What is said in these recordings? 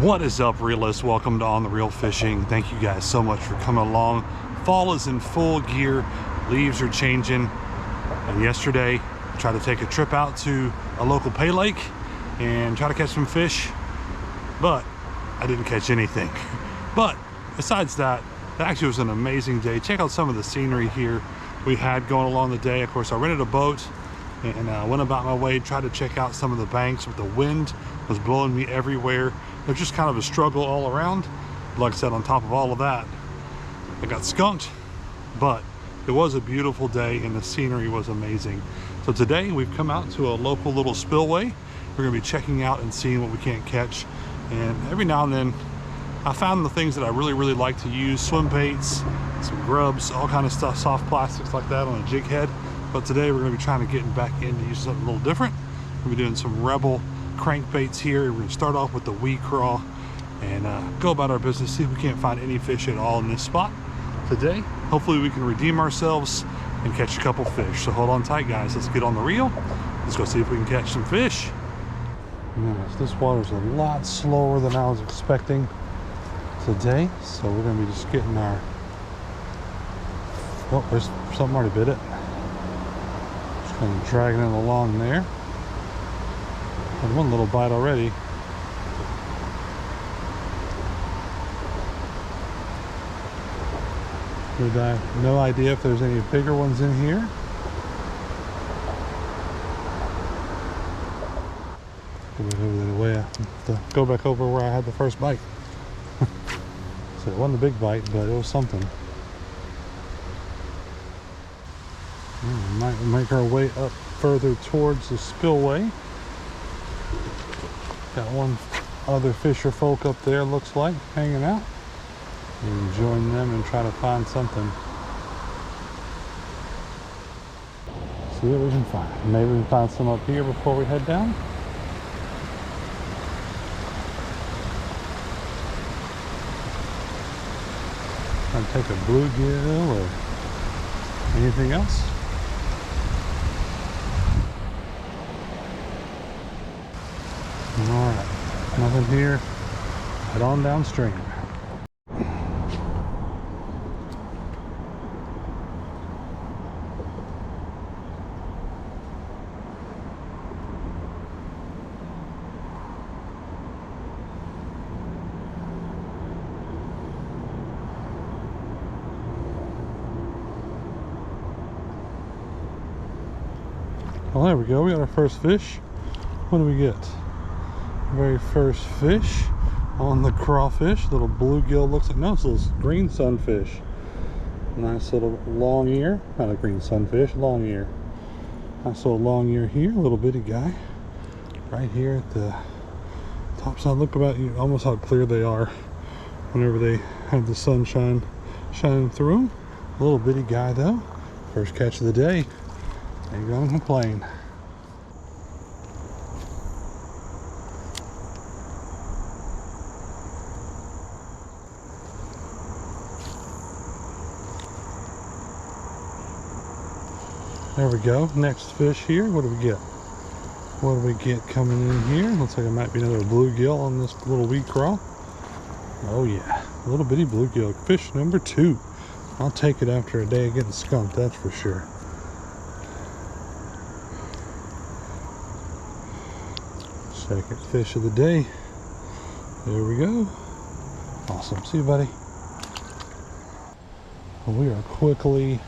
What is up, realists? Welcome to On The Real Fishing. Thank you guys so much for coming along. Fall is in full gear, leaves are changing, and yesterday I tried to take a trip out to a local pay lake and try to catch some fish, but I didn't catch anything. But besides that, it actually was an amazing day. Check out some of the scenery here we had going along the day. Of course, I rented a boat and went about my way, tried to check out some of the banks, but the wind was blowing me everywhere. It was just kind of a struggle all around. Like I said, on top of all of that, I got skunked, but it was a beautiful day and the scenery was amazing. So today we've come out to a local little spillway. We're gonna be checking out and seeing what we can't catch. And every now and then, I found the things that I really like to use: swim baits, some grubs, all kind of stuff, soft plastics like that on a jig head. But today we're gonna be trying to get back in to use something a little different. We'll be doing some Rebel crankbaits here. We're gonna start off with the weed crawl and go about our business, see if we can't find any fish at all in this spot today. Hopefully we can redeem ourselves and catch a couple fish. So hold on tight, guys. Let's get on the reel. Let's go see if we can catch some fish. Yes, this water's a lot slower than I was expecting today, so we're gonna be just getting our, oh, there's something already bit it. Just kind of dragging it along there. Had one little bite already. But I have no idea if there's any bigger ones in here. Go back over where I had the first bite. So it wasn't a big bite, but it was something. We might make our way up further towards the spillway. Got one other fisher folk up there, looks like, hanging out. We can join them and try to find something. See what we can find. Maybe we can find some up here before we head down. Trying to take a bluegill or anything else. Alright, nothing here. Head on downstream. Well, there we go. We got our first fish. What do we get? Very first fish on the crawfish. Little bluegill, looks like, no, it's a little green sunfish. Nice little long ear. Not a green sunfish, long ear. Nice little long ear here. Little bitty guy. Right here at the top side. Look about you, almost how clear they are whenever they have the sunshine shining through them. A little bitty guy though. First catch of the day. Ain't gonna complain. There we go. Next fish here. What do we get? What do we get coming in here? Looks like it might be another bluegill on this little weed crawl. Oh yeah, a little bitty bluegill. Fish number 2. I'll take it after a day of getting skunked, that's for sure. Second fish of the day. There we go. Awesome. See you, buddy. Well, we are quickly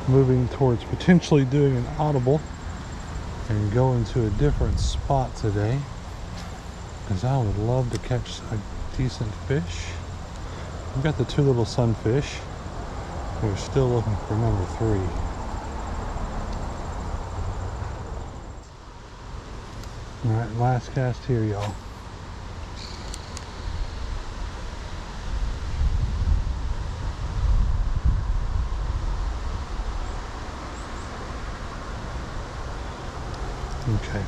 moving towards potentially doing an audible and going to a different spot today, because I would love to catch a decent fish. We've got the 2 little sunfish. We're still looking for number 3. All right, last cast here, y'all. Okay.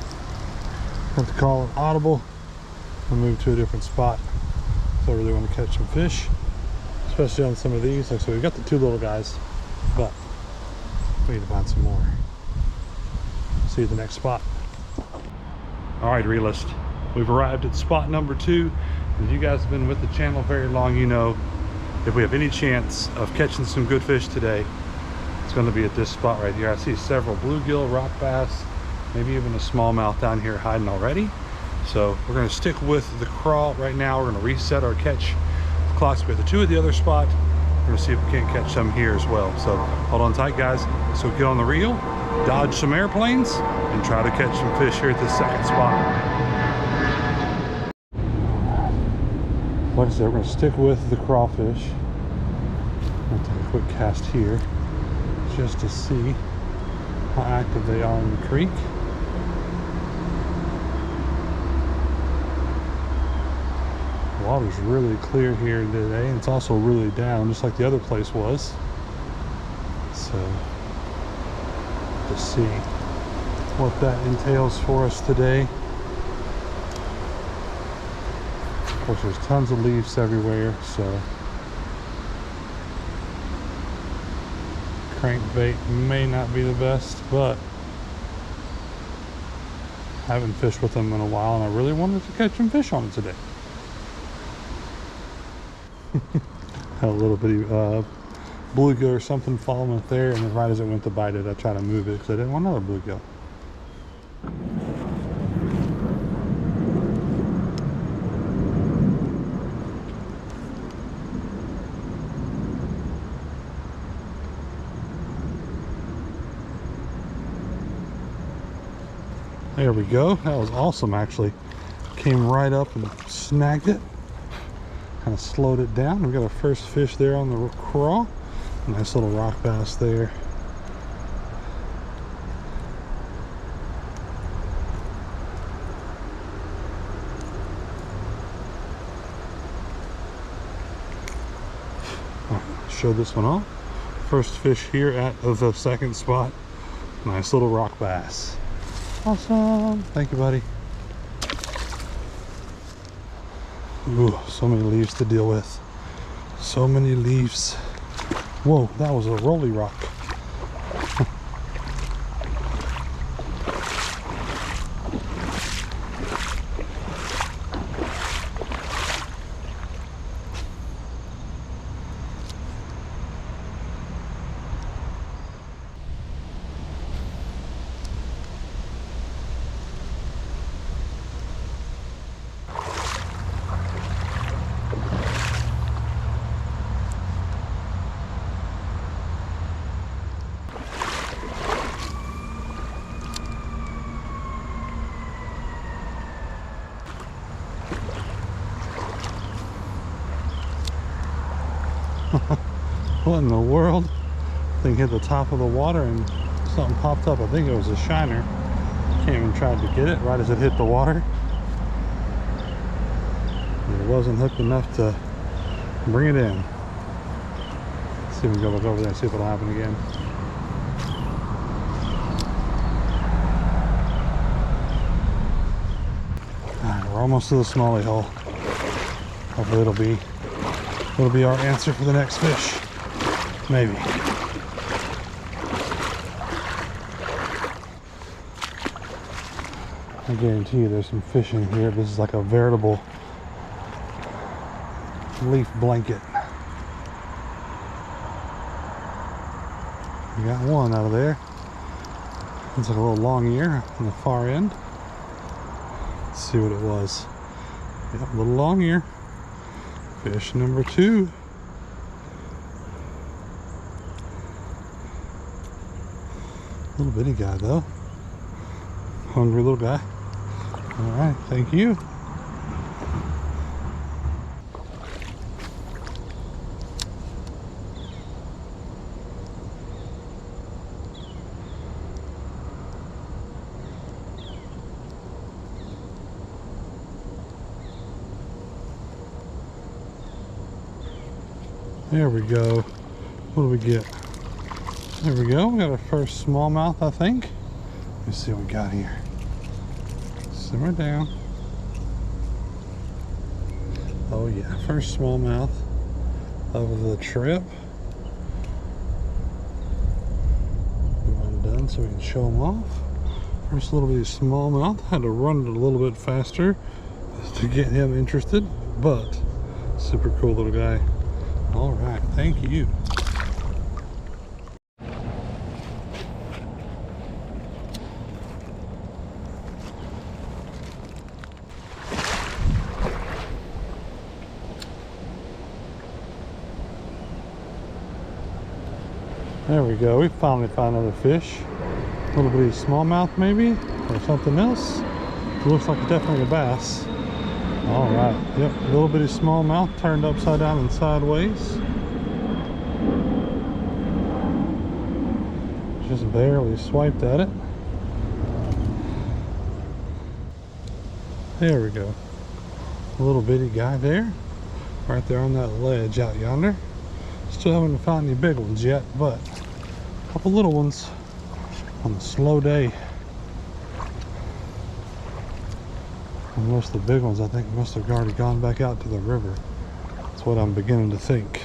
Have to call it audible and move to a different spot. So I really want to catch some fish, especially on some of these. Like, so we've got the 2 little guys, but we need to find some more. See you at the next spot. All right, realist, we've arrived at spot number 2. If you guys have been with the channel very long, you know if we have any chance of catching some good fish today, it's going to be at this spot right here. I see several bluegill, rock bass, maybe even a smallmouth down here hiding already. So we're going to stick with the crawl right now. We're going to reset our catch clocks with the 2 at the other spot. We're going to see if we can't catch some here as well. So hold on tight, guys. So get on the reel, dodge some airplanes, and try to catch some fish here at this second spot. Like I said, we're going to stick with the crawfish. I'll take a quick cast here just to see how active they are in the creek. The water's really clear here today, and it's also really down, just like the other place was. So, to see what that entails for us today. Of course, there's tons of leaves everywhere, so crankbait may not be the best, but I haven't fished with them in a while, and I really wanted to catch some fish on it today. Had a little bitty bluegill or something following it there, and then right as it went to bite it, I tried to move it because I didn't want another bluegill. There we go. That was awesome, actually. Came right up and snagged it. Kind of slowed it down. We got our first fish there on the crawl. Nice little rock bass there. Show this one off. First fish here at the second spot. Nice little rock bass. Awesome. Thank you, buddy. Ooh, so many leaves to deal with. So many leaves. Whoa, that was a rolly rock. What in the world? Thing hit the top of the water and something popped up. I think it was a shiner. Can't even try to get it right as it hit the water. It wasn't hooked enough to bring it in. Let's see if we can go look over there and see if it'll happen again. Alright, we're almost to the smallie hole. Hopefully it'll be our answer for the next fish. Maybe. I guarantee you there's some fish in here. This is like a veritable leaf blanket. We got one out of there. It's like a little long ear on the far end. Let's see what it was. Yep, a little long ear. Fish number 2. Little bitty guy though. Hungry little guy. Alright, thank you. There we go. What do we get? There we go. We got our first smallmouth, I think. Let's see what we got here. Simmer down. Oh yeah, first smallmouth of the trip. I'm done so we can show them off. There's a little bit of smallmouth. Had to run it a little bit faster to get him interested, but super cool little guy. All right, thank you. There we go. We finally found another fish. A little bit of smallmouth maybe, or something else. It looks like definitely a bass. All right. Yep. A little bit of smallmouth turned upside down and sideways. Just barely swiped at it. There we go. A little bitty guy there. Right there on that ledge out yonder. Still haven't found any big ones yet, but a couple little ones on a slow day. And most of the big ones I think must have already gone back out to the river. That's what I'm beginning to think.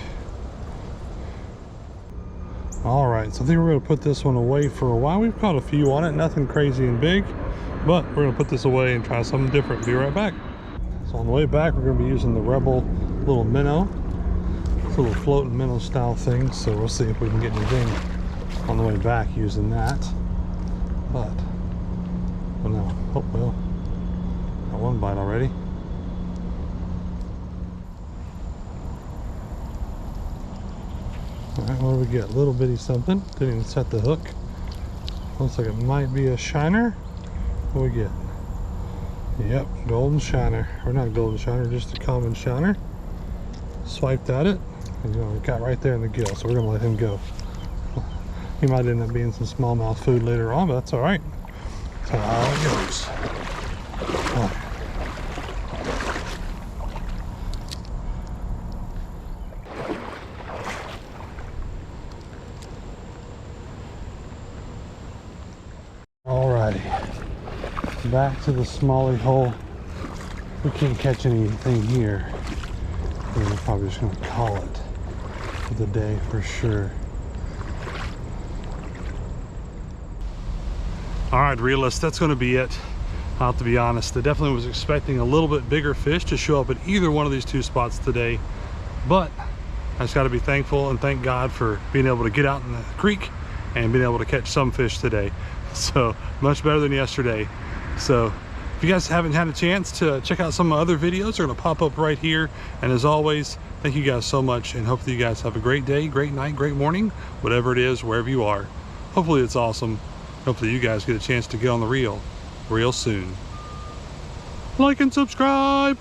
Alright, so I think we're going to put this one away for a while. We've caught a few on it, nothing crazy and big, but we're going to put this away and try something different. Be right back. So on the way back we're going to be using the Rebel little minnow. It's a little floating minnow style thing, so we'll see if we can get anything on the way back using that. But, oh no, oh well, got one bite already. Alright, what do we get? A little bitty something. Didn't even set the hook. Looks like it might be a shiner. What do we get? Yep, golden shiner. Or not golden shiner, just a common shiner. Swiped at it. And, you know, it got right there in the gill, so we're going to let him go. He might end up being some smallmouth food later on, but that's alright. That's how it goes. Alrighty. Back to the smallie hole. We can't catch anything here. We're probably just going to call it for the day for sure. All right, realists, that's going to be it. I'll have to be honest, I definitely was expecting a little bit bigger fish to show up at either one of these two spots today, but I just got to be thankful and thank God for being able to get out in the creek and being able to catch some fish today. So much better than yesterday. So if you guys haven't had a chance to check out some of my other videos, they're going to pop up right here. And as always, thank you guys so much, and hopefully you guys have a great day, great night, great morning, whatever it is, wherever you are. Hopefully it's awesome. Hopefully you guys get a chance to get on the reel real soon. Like and subscribe.